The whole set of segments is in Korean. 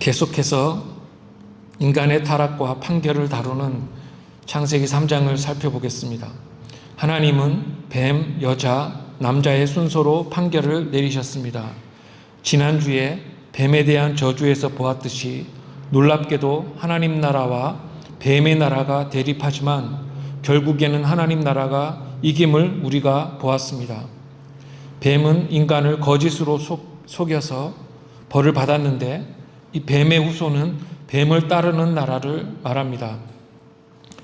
계속해서 인간의 타락과 판결을 다루는 창세기 3장을 살펴보겠습니다. 하나님은 뱀, 여자, 남자의 순서로 판결을 내리셨습니다. 지난주에 뱀에 대한 저주에서 보았듯이 놀랍게도 하나님 나라와 뱀의 나라가 대립하지만 결국에는 하나님 나라가 이김을 우리가 보았습니다. 뱀은 인간을 거짓으로 속여서 벌을 받았는데 이 뱀의 후손은 뱀을 따르는 나라를 말합니다.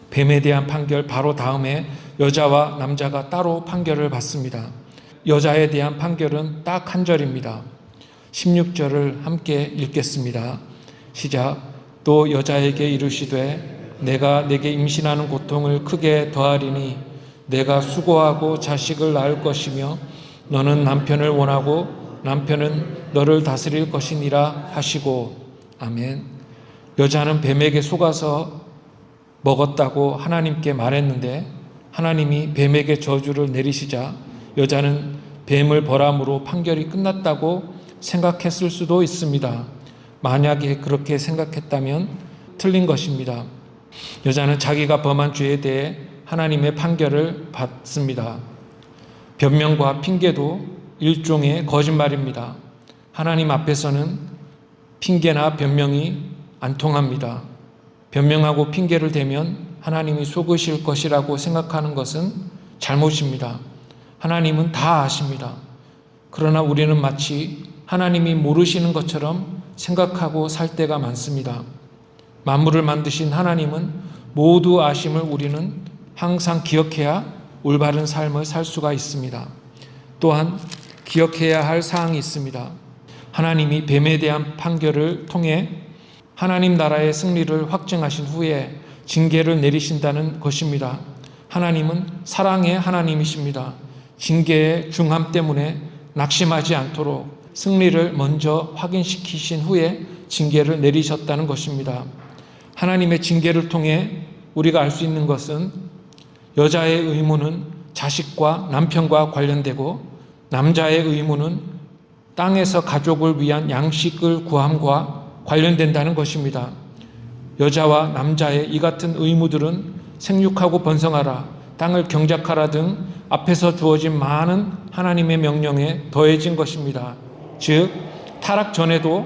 뱀에 대한 판결 바로 다음에 여자와 남자가 따로 판결을 받습니다. 여자에 대한 판결은 딱 한 절입니다. 16절을 함께 읽겠습니다. 시작. 또 여자에게 이르시되 내가 내게 임신하는 고통을 크게 더하리니 내가 수고하고 자식을 낳을 것이며 너는 남편을 원하고 남편은 너를 다스릴 것이니라 하시고. 아멘. 여자는 뱀에게 속아서 먹었다고 하나님께 말했는데 하나님이 뱀에게 저주를 내리시자 여자는 뱀을 벌함으로 판결이 끝났다고 생각했을 수도 있습니다. 만약에 그렇게 생각했다면 틀린 것입니다. 여자는 자기가 범한 죄에 대해 하나님의 판결을 받습니다. 변명과 핑계도 일종의 거짓말입니다. 하나님 앞에서는 핑계나 변명이 안 통합니다. 변명하고 핑계를 대면 하나님이 속으실 것이라고 생각하는 것은 잘못입니다. 하나님은 다 아십니다. 그러나 우리는 마치 하나님이 모르시는 것처럼 생각하고 살 때가 많습니다. 만물을 만드신 하나님은 모두 아심을 우리는 항상 기억해야 올바른 삶을 살 수가 있습니다. 또한 기억해야 할 사항이 있습니다. 하나님이 뱀에 대한 판결을 통해 하나님 나라의 승리를 확증하신 후에 징계를 내리신다는 것입니다. 하나님은 사랑의 하나님이십니다. 징계의 중함 때문에 낙심하지 않도록 승리를 먼저 확인시키신 후에 징계를 내리셨다는 것입니다. 하나님의 징계를 통해 우리가 알 수 있는 것은 여자의 의무는 자식과 남편과 관련되고 남자의 의무는 땅에서 가족을 위한 양식을 구함과 관련된다는 것입니다. 여자와 남자의 이 같은 의무들은 생육하고 번성하라, 땅을 경작하라 등 앞에서 주어진 많은 하나님의 명령에 더해진 것입니다. 즉 타락 전에도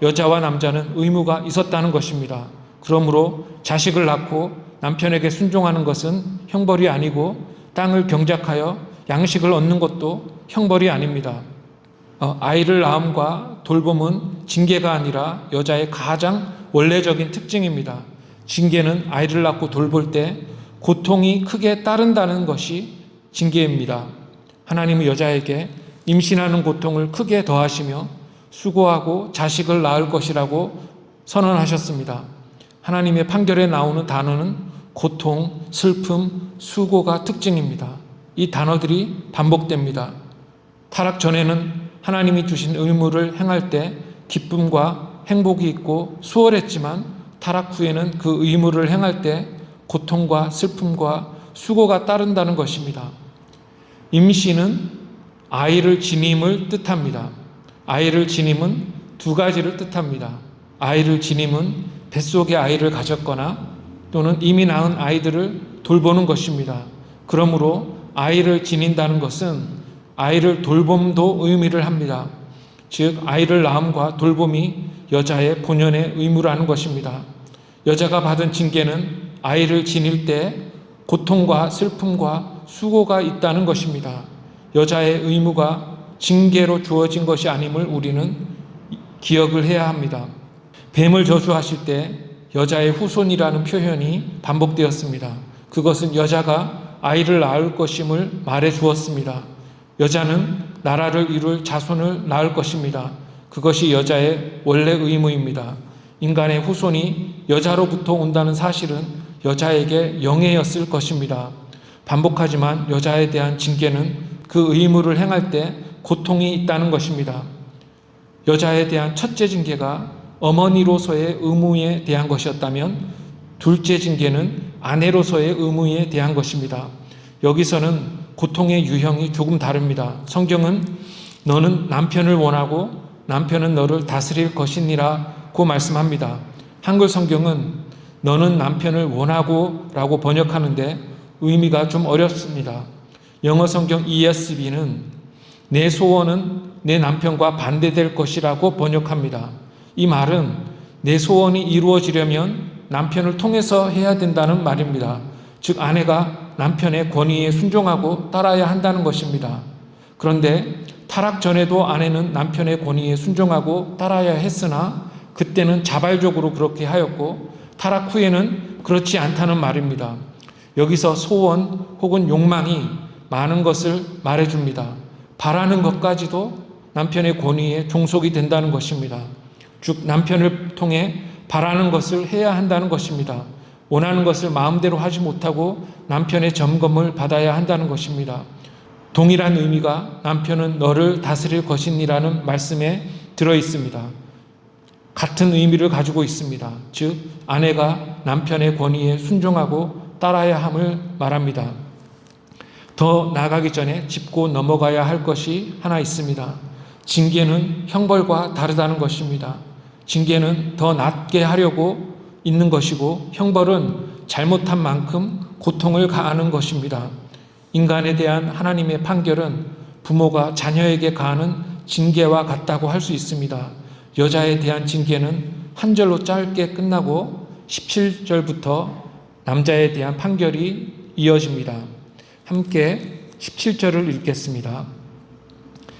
여자와 남자는 의무가 있었다는 것입니다. 그러므로 자식을 낳고 남편에게 순종하는 것은 형벌이 아니고 땅을 경작하여 양식을 얻는 것도 형벌이 아닙니다. 아이를 낳음과 돌봄은 징계가 아니라 여자의 가장 원래적인 특징입니다. 징계는 아이를 낳고 돌볼 때 고통이 크게 따른다는 것이 징계입니다. 하나님은 여자에게 임신하는 고통을 크게 더하시며 수고하고 자식을 낳을 것이라고 선언하셨습니다. 하나님의 판결에 나오는 단어는 고통, 슬픔, 수고가 특징입니다. 이 단어들이 반복됩니다. 타락 전에는 하나님이 주신 의무를 행할 때 기쁨과 행복이 있고 수월했지만 타락 후에는 그 의무를 행할 때 고통과 슬픔과 수고가 따른다는 것입니다. 임신은 아이를 지님을 뜻합니다. 아이를 지님은 두 가지를 뜻합니다. 아이를 지님은 뱃속에 아이를 가졌거나 또는 이미 낳은 아이들을 돌보는 것입니다. 그러므로 아이를 지닌다는 것은 아이를 돌봄도 의미를 합니다. 즉 아이를 낳음과 돌봄이 여자의 본연의 의무라는 것입니다. 여자가 받은 징계는 아이를 지닐 때 고통과 슬픔과 수고가 있다는 것입니다. 여자의 의무가 징계로 주어진 것이 아님을 우리는 기억을 해야 합니다. 뱀을 저주하실 때 여자의 후손이라는 표현이 반복되었습니다. 그것은 여자가 아이를 낳을 것임을 말해 주었습니다. 여자는 나라를 이룰 자손을 낳을 것입니다. 그것이 여자의 원래 의무입니다. 인간의 후손이 여자로부터 온다는 사실은 여자에게 영예였을 것입니다. 반복하지만 여자에 대한 징계는 그 의무를 행할 때 고통이 있다는 것입니다. 여자에 대한 첫째 징계가 어머니로서의 의무에 대한 것이었다면 둘째 징계는 아내로서의 의무에 대한 것입니다. 여기서는 고통의 유형이 조금 다릅니다. 성경은 너는 남편을 원하고 남편은 너를 다스릴 것이니라 고 말씀합니다. 한글 성경은 너는 남편을 원하고 라고 번역하는데 의미가 좀 어렵습니다. 영어 성경 ESV는 내 소원은 내 남편과 반대될 것이라고 번역합니다. 이 말은 내 소원이 이루어지려면 남편을 통해서 해야 된다는 말입니다. 즉 아내가 남편의 권위에 순종하고 따라야 한다는 것입니다. 그런데 타락 전에도 아내는 남편의 권위에 순종하고 따라야 했으나 그때는 자발적으로 그렇게 하였고 타락 후에는 그렇지 않다는 말입니다. 여기서 소원 혹은 욕망이 많은 것을 말해줍니다. 바라는 것까지도 남편의 권위에 종속이 된다는 것입니다. 즉 남편을 통해 바라는 것을 해야 한다는 것입니다. 원하는 것을 마음대로 하지 못하고 남편의 점검을 받아야 한다는 것입니다. 동일한 의미가 남편은 너를 다스릴 것이니라는 말씀에 들어 있습니다. 같은 의미를 가지고 있습니다. 즉 아내가 남편의 권위에 순종하고 따라야 함을 말합니다. 더 나아가기 전에 짚고 넘어가야 할 것이 하나 있습니다. 징계는 형벌과 다르다는 것입니다. 징계는 더 낫게 하려고 있는 것이고 형벌은 잘못한 만큼 고통을 가하는 것입니다. 인간에 대한 하나님의 판결은 부모가 자녀에게 가하는 징계와 같다고 할 수 있습니다. 여자에 대한 징계는 한 절로 짧게 끝나고 17절부터 남자에 대한 판결이 이어집니다. 함께 17절을 읽겠습니다.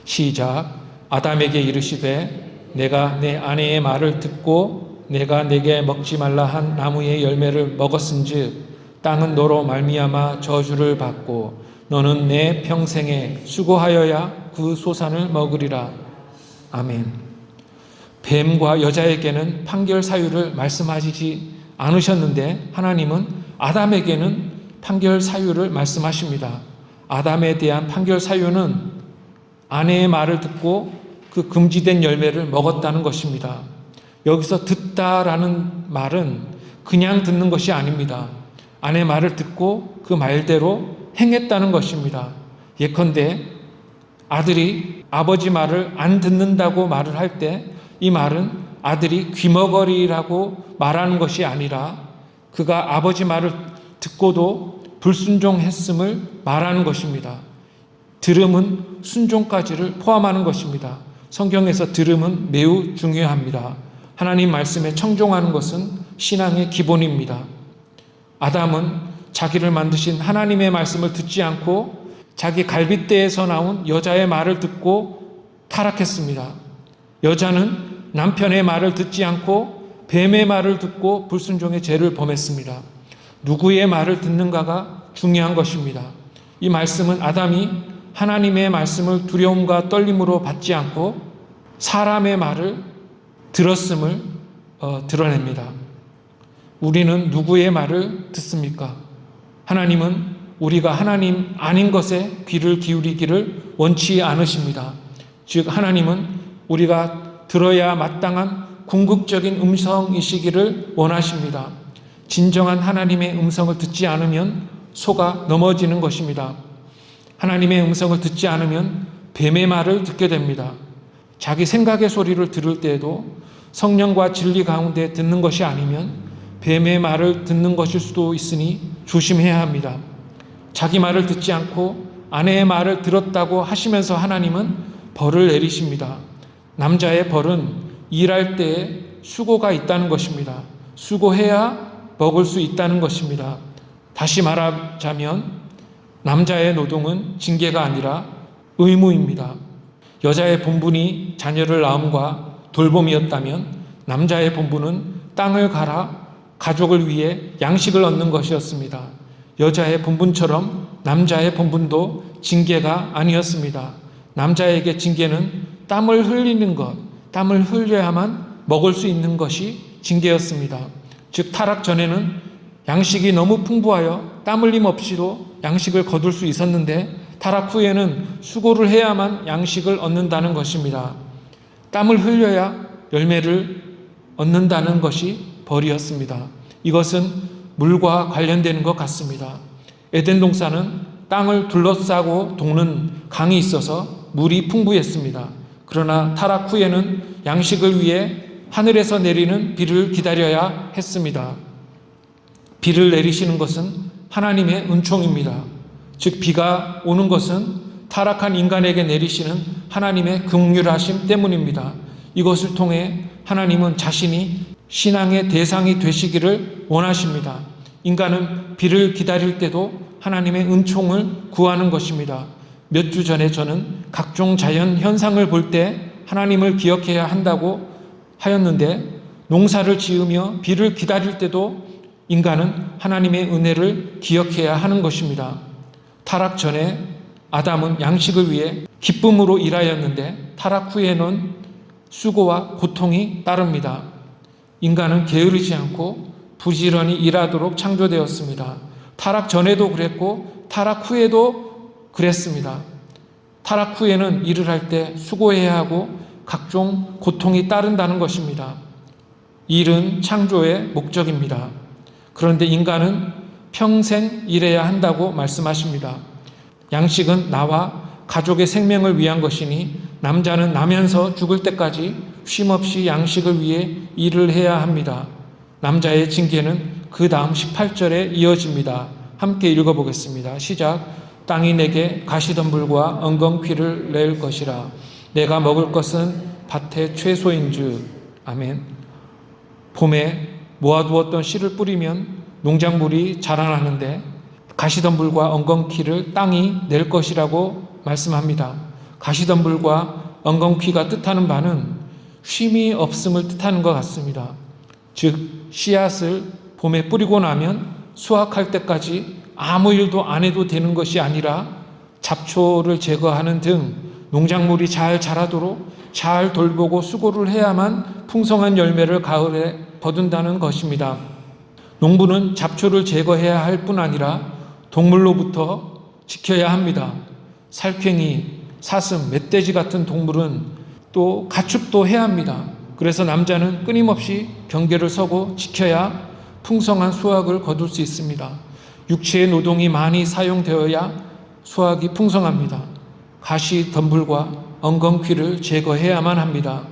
시작. 아담에게 이르시되 내가 내 아내의 말을 듣고 내가 내게 먹지 말라 한 나무의 열매를 먹었은즉 땅은 너로 말미암아 저주를 받고 너는 내 평생에 수고하여야 그 소산을 먹으리라. 아멘. 뱀과 여자에게는 판결 사유를 말씀하시지 않으셨는데 하나님은 아담에게는 판결 사유를 말씀하십니다. 아담에 대한 판결 사유는 아내의 말을 듣고 그 금지된 열매를 먹었다는 것입니다. 여기서 듣다라는 말은 그냥 듣는 것이 아닙니다. 아내 말을 듣고 그 말대로 행했다는 것입니다. 예컨대 아들이 아버지 말을 안 듣는다고 말을 할 때 이 말은 아들이 귀머거리라고 말하는 것이 아니라 그가 아버지 말을 듣고도 불순종했음을 말하는 것입니다. 들음은 순종까지를 포함하는 것입니다. 성경에서 들음은 매우 중요합니다. 하나님 말씀에 청종하는 것은 신앙의 기본입니다. 아담은 자기를 만드신 하나님의 말씀을 듣지 않고 자기 갈빗대에서 나온 여자의 말을 듣고 타락했습니다. 여자는 남편의 말을 듣지 않고 뱀의 말을 듣고 불순종의 죄를 범했습니다. 누구의 말을 듣는가가 중요한 것입니다. 이 말씀은 아담이 하나님의 말씀을 두려움과 떨림으로 받지 않고 사람의 말을 들었음을 드러냅니다. 우리는 누구의 말을 듣습니까? 하나님은 우리가 하나님 아닌 것에 귀를 기울이기를 원치 않으십니다. 즉 하나님은 우리가 들어야 마땅한 궁극적인 음성이시기를 원하십니다. 진정한 하나님의 음성을 듣지 않으면 속아 넘어지는 것입니다. 하나님의 음성을 듣지 않으면 뱀의 말을 듣게 됩니다. 자기 생각의 소리를 들을 때에도 성령과 진리 가운데 듣는 것이 아니면 뱀의 말을 듣는 것일 수도 있으니 조심해야 합니다. 자기 말을 듣지 않고 아내의 말을 들었다고 하시면서 하나님은 벌을 내리십니다. 남자의 벌은 일할 때에 수고가 있다는 것입니다. 수고해야 먹을 수 있다는 것입니다. 다시 말하자면 남자의 노동은 징계가 아니라 의무입니다. 여자의 본분이 자녀를 낳음과 돌봄이었다면 남자의 본분은 땅을 갈아 가족을 위해 양식을 얻는 것이었습니다. 여자의 본분처럼 남자의 본분도 징계가 아니었습니다. 남자에게 징계는 땀을 흘리는 것, 땀을 흘려야만 먹을 수 있는 것이 징계였습니다. 즉 타락 전에는 양식이 너무 풍부하여 땀 흘림 없이도 양식을 거둘 수 있었는데 타락 후에는 수고를 해야만 양식을 얻는다는 것입니다. 땀을 흘려야 열매를 얻는다는 것이 벌이었습니다. 이것은 물과 관련되는 것 같습니다. 에덴 동산은 땅을 둘러싸고 돕는 강이 있어서 물이 풍부했습니다. 그러나 타락 후에는 양식을 위해 하늘에서 내리는 비를 기다려야 했습니다. 비를 내리시는 것은 하나님의 은총입니다. 즉 비가 오는 것은 타락한 인간에게 내리시는 하나님의 긍휼하심 때문입니다. 이것을 통해 하나님은 자신이 신앙의 대상이 되시기를 원하십니다. 인간은 비를 기다릴 때도 하나님의 은총을 구하는 것입니다. 몇 주 전에 저는 각종 자연 현상을 볼 때 하나님을 기억해야 한다고 하였는데, 농사를 지으며 비를 기다릴 때도 인간은 하나님의 은혜를 기억해야 하는 것입니다. 타락 전에 아담은 양식을 위해 기쁨으로 일하였는데 타락 후에는 수고와 고통이 따릅니다. 인간은 게으르지 않고 부지런히 일하도록 창조되었습니다. 타락 전에도 그랬고 타락 후에도 그랬습니다. 타락 후에는 일을 할 때 수고해야 하고 각종 고통이 따른다는 것입니다. 일은 창조의 목적입니다. 그런데 인간은 평생 일해야 한다고 말씀하십니다. 양식은 나와 가족의 생명을 위한 것이니 남자는 나면서 죽을 때까지 쉼없이 양식을 위해 일을 해야 합니다. 남자의 징계는 그 다음 18절에 이어집니다. 함께 읽어보겠습니다. 시작. 땅이 내게 가시덤불과 엉겅퀴를 낼 것이라. 내가 먹을 것은 밭의 채소인즉. 아멘. 봄에 모아두었던 씨를 뿌리면 농작물이 자라나는데 가시덤불과 엉겅퀴를 땅이 낼 것이라고 말씀합니다. 가시덤불과 엉겅퀴가 뜻하는 바는 쉼이 없음을 뜻하는 것 같습니다. 즉 씨앗을 봄에 뿌리고 나면 수확할 때까지 아무 일도 안 해도 되는 것이 아니라 잡초를 제거하는 등 농작물이 잘 자라도록 잘 돌보고 수고를 해야만 풍성한 열매를 가을에 거둔다는 것입니다. 농부는 잡초를 제거해야 할 뿐 아니라 동물로부터 지켜야 합니다. 살쾡이, 사슴, 멧돼지 같은 동물은 또 가축도 해야 합니다. 그래서 남자는 끊임없이 경계를 서고 지켜야 풍성한 수확을 거둘 수 있습니다. 육체의 노동이 많이 사용되어야 수확이 풍성합니다. 가시덤불과 엉겅퀴를 제거해야만 합니다.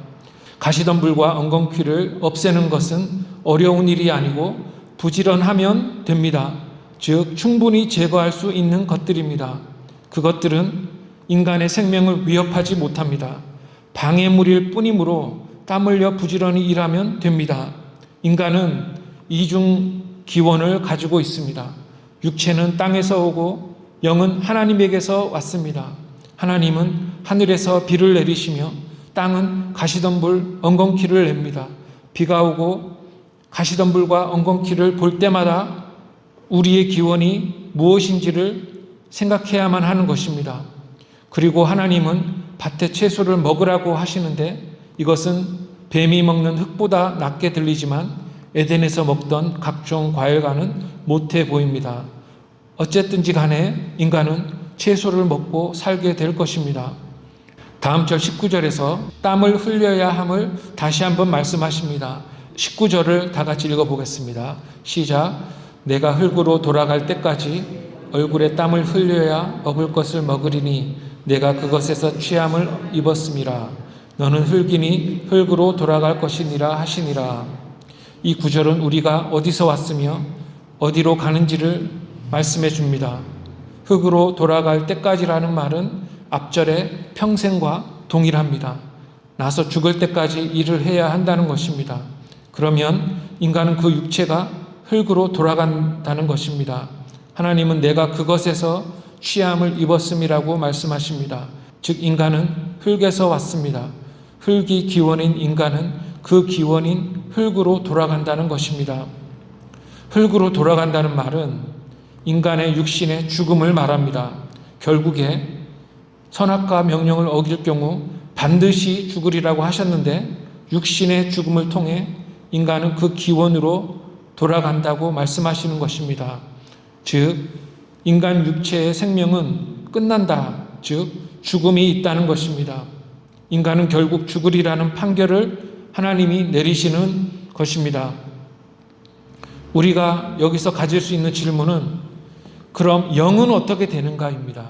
가시덤불과 엉겅퀴를 없애는 것은 어려운 일이 아니고 부지런하면 됩니다. 즉 충분히 제거할 수 있는 것들입니다. 그것들은 인간의 생명을 위협하지 못합니다. 방해물일 뿐이므로 땀 흘려 부지런히 일하면 됩니다. 인간은 이중 기원을 가지고 있습니다. 육체는 땅에서 오고 영은 하나님에게서 왔습니다. 하나님은 하늘에서 비를 내리시며 땅은 가시덤불 엉겅퀴를 냅니다. 비가 오고 가시덤불과 엉겅퀴를 볼 때마다 우리의 기원이 무엇인지를 생각해야만 하는 것입니다. 그리고 하나님은 밭의 채소를 먹으라고 하시는데 이것은 뱀이 먹는 흙보다 낫게 들리지만 에덴에서 먹던 각종 과일과는 못해 보입니다. 어쨌든지 간에 인간은 채소를 먹고 살게 될 것입니다. 다음 절 19절에서 땀을 흘려야 함을 다시 한번 말씀하십니다. 19절을 다 같이 읽어보겠습니다. 시작. 내가 흙으로 돌아갈 때까지 얼굴에 땀을 흘려야 먹을 것을 먹으리니 내가 그것에서 취함을 입었음이라. 너는 흙이니 흙으로 돌아갈 것이니라 하시니라. 이 구절은 우리가 어디서 왔으며 어디로 가는지를 말씀해 줍니다. 흙으로 돌아갈 때까지라는 말은 앞절의 평생과 동일합니다. 나서 죽을 때까지 일을 해야 한다는 것입니다. 그러면 인간은 그 육체가 흙으로 돌아간다는 것입니다. 하나님은 내가 그것에서 취함을 입었음이라고 말씀하십니다. 즉 인간은 흙에서 왔습니다. 흙이 기원인 인간은 그 기원인 흙으로 돌아간다는 것입니다. 흙으로 돌아간다는 말은 인간의 육신의 죽음을 말합니다. 결국에 선악과 명령을 어길 경우 반드시 죽으리라고 하셨는데 육신의 죽음을 통해 인간은 그 기원으로 돌아간다고 말씀하시는 것입니다. 즉 인간 육체의 생명은 끝난다. 즉 죽음이 있다는 것입니다. 인간은 결국 죽으리라는 판결을 하나님이 내리시는 것입니다. 우리가 여기서 가질 수 있는 질문은 그럼 영은 어떻게 되는가입니다.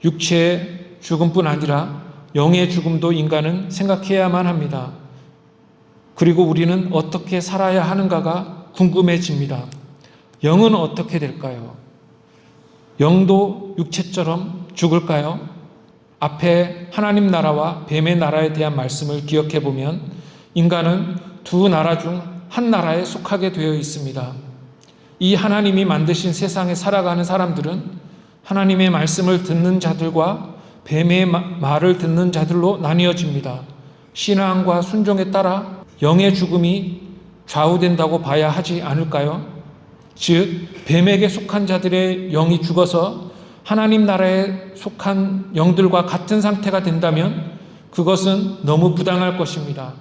육체의 죽음뿐 아니라 영의 죽음도 인간은 생각해야만 합니다. 그리고 우리는 어떻게 살아야 하는가가 궁금해집니다. 영은 어떻게 될까요? 영도 육체처럼 죽을까요? 앞에 하나님 나라와 뱀의 나라에 대한 말씀을 기억해 보면 인간은 두 나라 중 한 나라에 속하게 되어 있습니다. 이 하나님이 만드신 세상에 살아가는 사람들은 하나님의 말씀을 듣는 자들과 뱀의 말을 듣는 자들로 나뉘어집니다. 신앙과 순종에 따라 영의 죽음이 좌우된다고 봐야 하지 않을까요? 즉, 뱀에게 속한 자들의 영이 죽어서 하나님 나라에 속한 영들과 같은 상태가 된다면 그것은 너무 부당할 것입니다.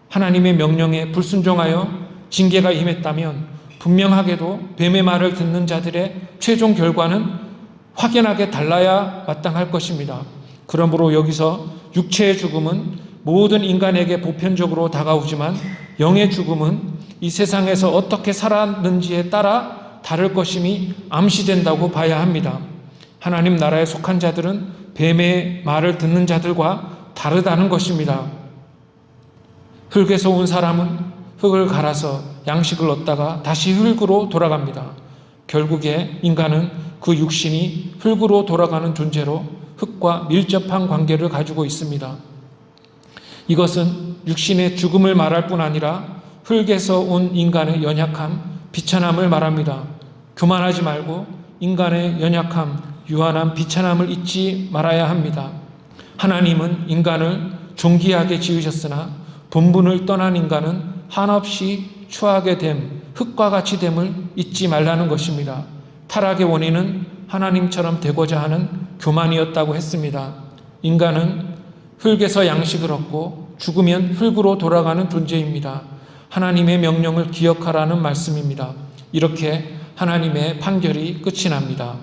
하나님의 명령에 불순종하여 징계가 임했다면 분명하게도 뱀의 말을 듣는 자들의 최종 결과는 확연하게 달라야 마땅할 것입니다. 그러므로 여기서 육체의 죽음은 모든 인간에게 보편적으로 다가오지만 영의 죽음은 이 세상에서 어떻게 살았는지에 따라 다를 것임이 암시된다고 봐야 합니다. 하나님 나라에 속한 자들은 뱀의 말을 듣는 자들과 다르다는 것입니다. 흙에서 온 사람은 흙을 갈아서 양식을 얻다가 다시 흙으로 돌아갑니다. 결국에 인간은 그 육신이 흙으로 돌아가는 존재로 흙과 밀접한 관계를 가지고 있습니다. 이것은 육신의 죽음을 말할 뿐 아니라 흙에서 온 인간의 연약함, 비천함을 말합니다. 교만하지 말고 인간의 연약함, 유한함, 비천함을 잊지 말아야 합니다. 하나님은 인간을 존귀하게 지으셨으나 본분을 떠난 인간은 한없이 추하게 됨, 흙과 같이 됨을 잊지 말라는 것입니다. 타락의 원인은 하나님처럼 되고자 하는 교만이었다고 했습니다. 인간은 흙에서 양식을 얻고 죽으면 흙으로 돌아가는 존재입니다. 하나님의 명령을 기억하라는 말씀입니다. 이렇게 하나님의 판결이 끝이 납니다.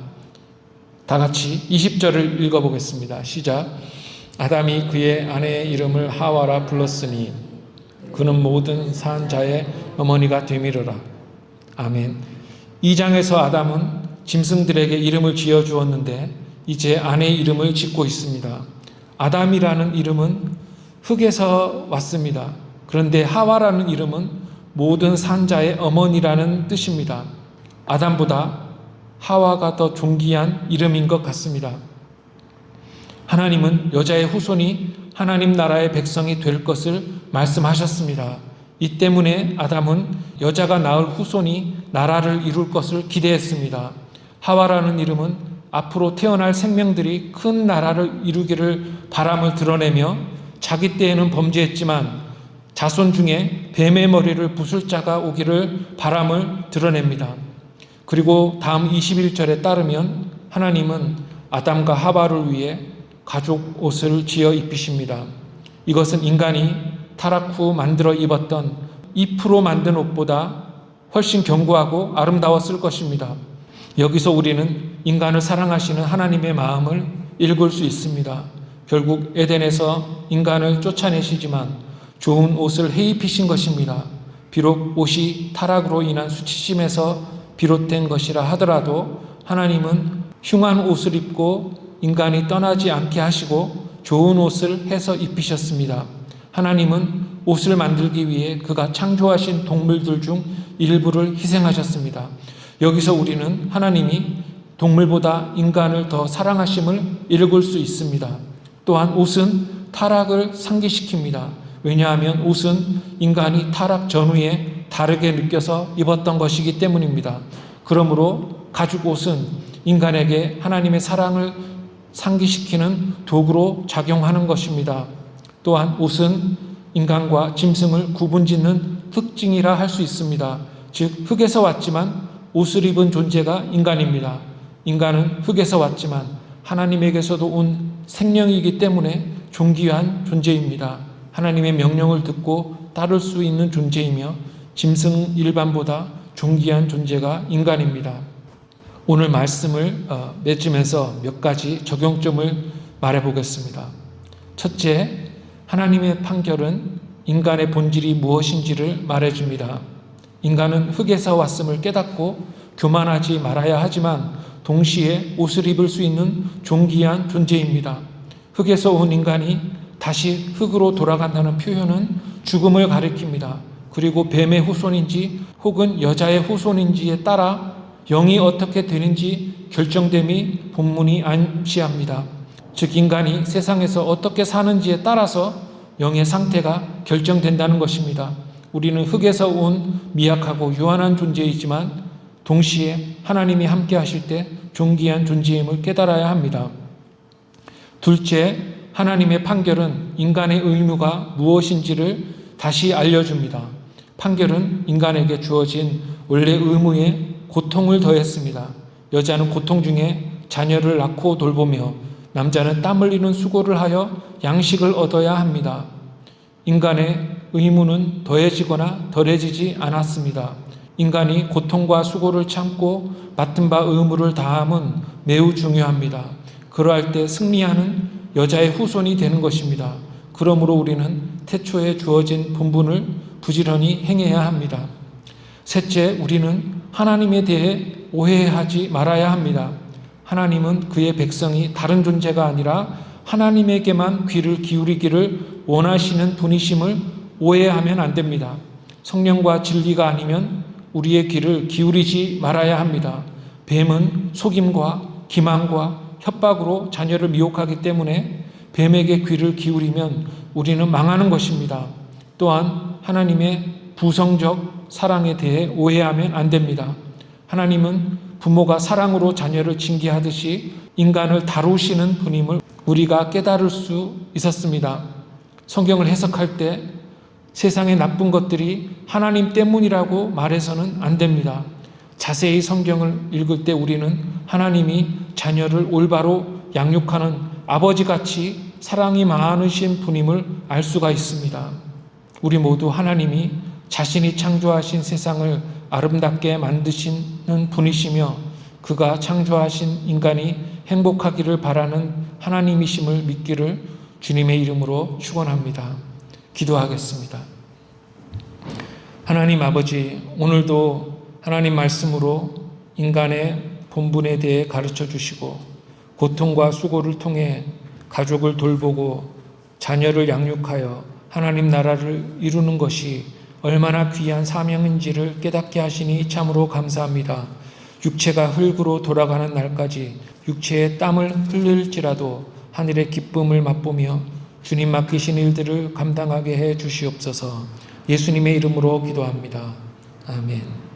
다 같이 20절을 읽어보겠습니다. 시작. 아담이 그의 아내의 이름을 하와라 불렀으니 그는 모든 산 자의 어머니가 되미르라. 아멘. 2장에서 아담은 짐승들에게 이름을 지어주었는데 이제 아내의 이름을 짓고 있습니다. 아담이라는 이름은 흙에서 왔습니다. 그런데 하와라는 이름은 모든 산자의 어머니라는 뜻입니다. 아담보다 하와가 더 존귀한 이름인 것 같습니다. 하나님은 여자의 후손이 하나님 나라의 백성이 될 것을 말씀하셨습니다. 이 때문에 아담은 여자가 낳을 후손이 나라를 이룰 것을 기대했습니다. 하와라는 이름은 앞으로 태어날 생명들이 큰 나라를 이루기를 바람을 드러내며 자기 때에는 범죄했지만 자손 중에 뱀의 머리를 부술 자가 오기를 바람을 드러냅니다. 그리고 다음 21절에 따르면 하나님은 아담과 하와를 위해 가죽 옷을 지어 입히십니다. 이것은 인간이 타락 후 만들어 입었던 잎으로 만든 옷보다 훨씬 견고하고 아름다웠을 것입니다. 여기서 우리는 인간을 사랑하시는 하나님의 마음을 읽을 수 있습니다. 결국 에덴에서 인간을 쫓아내시지만 좋은 옷을 해입히신 것입니다. 비록 옷이 타락으로 인한 수치심에서 비롯된 것이라 하더라도 하나님은 흉한 옷을 입고 인간이 떠나지 않게 하시고 좋은 옷을 해서 입히셨습니다. 하나님은 옷을 만들기 위해 그가 창조하신 동물들 중 일부를 희생하셨습니다. 여기서 우리는 하나님이 동물보다 인간을 더 사랑하심을 읽을 수 있습니다. 또한 옷은 타락을 상기시킵니다. 왜냐하면 옷은 인간이 타락 전후에 다르게 느껴서 입었던 것이기 때문입니다. 그러므로 가죽 옷은 인간에게 하나님의 사랑을 상기시키는 도구로 작용하는 것입니다. 또한 옷은 인간과 짐승을 구분짓는 특징이라 할 수 있습니다. 즉 흙에서 왔지만 옷을 입은 존재가 인간입니다. 인간은 흙에서 왔지만 하나님에게서도 온 생명이기 때문에 존귀한 존재입니다. 하나님의 명령을 듣고 따를 수 있는 존재이며 짐승 일반보다 존귀한 존재가 인간입니다. 오늘 말씀을 맺으면서 몇 가지 적용점을 말해보겠습니다. 첫째, 하나님의 판결은 인간의 본질이 무엇인지를 말해줍니다. 인간은 흙에서 왔음을 깨닫고 교만하지 말아야 하지만 동시에 옷을 입을 수 있는 존귀한 존재입니다. 흙에서 온 인간이 다시 흙으로 돌아간다는 표현은 죽음을 가리킵니다. 그리고 뱀의 후손인지 혹은 여자의 후손인지에 따라 영이 어떻게 되는지 결정됨이 본문이 암시합니다. 즉 인간이 세상에서 어떻게 사는지에 따라서 영의 상태가 결정된다는 것입니다. 우리는 흙에서 온 미약하고 유한한 존재이지만 동시에 하나님이 함께 하실 때 존귀한 존재임을 깨달아야 합니다. 둘째, 하나님의 판결은 인간의 의무가 무엇인지를 다시 알려줍니다. 판결은 인간에게 주어진 원래 의무에 고통을 더했습니다. 여자는 고통 중에 자녀를 낳고 돌보며 남자는 땀 흘리는 수고를 하여 양식을 얻어야 합니다. 인간의 의무는 더해지거나 덜해지지 않았습니다. 인간이 고통과 수고를 참고 맡은 바 의무를 다함은 매우 중요합니다. 그러할 때 승리하는 여자의 후손이 되는 것입니다. 그러므로 우리는 태초에 주어진 본분을 부지런히 행해야 합니다. 셋째, 우리는 하나님에 대해 오해하지 말아야 합니다. 하나님은 그의 백성이 다른 존재가 아니라 하나님에게만 귀를 기울이기를 원하시는 분이심을 오해하면 안 됩니다. 성령과 진리가 아니면 우리의 귀를 기울이지 말아야 합니다. 뱀은 속임과 기만과 협박으로 자녀를 미혹하기 때문에 뱀에게 귀를 기울이면 우리는 망하는 것입니다. 또한 하나님의 부성적 사랑에 대해 오해하면 안 됩니다. 하나님은 부모가 사랑으로 자녀를 징계하듯이 인간을 다루시는 분임을 우리가 깨달을 수 있었습니다. 성경을 해석할 때 세상의 나쁜 것들이 하나님 때문이라고 말해서는 안 됩니다. 자세히 성경을 읽을 때 우리는 하나님이 자녀를 올바로 양육하는 아버지같이 사랑이 많으신 분임을 알 수가 있습니다. 우리 모두 하나님이 자신이 창조하신 세상을 아름답게 만드시는 분이시며 그가 창조하신 인간이 행복하기를 바라는 하나님이심을 믿기를 주님의 이름으로 축원합니다. 기도하겠습니다. 하나님 아버지, 오늘도 하나님 말씀으로 인간의 본분에 대해 가르쳐 주시고 고통과 수고를 통해 가족을 돌보고 자녀를 양육하여 하나님 나라를 이루는 것이 얼마나 귀한 사명인지를 깨닫게 하시니 참으로 감사합니다. 육체가 흙으로 돌아가는 날까지 육체의 땀을 흘릴지라도 하늘의 기쁨을 맛보며 주님 맡기신 일들을 감당하게 해 주시옵소서. 예수님의 이름으로 기도합니다. 아멘.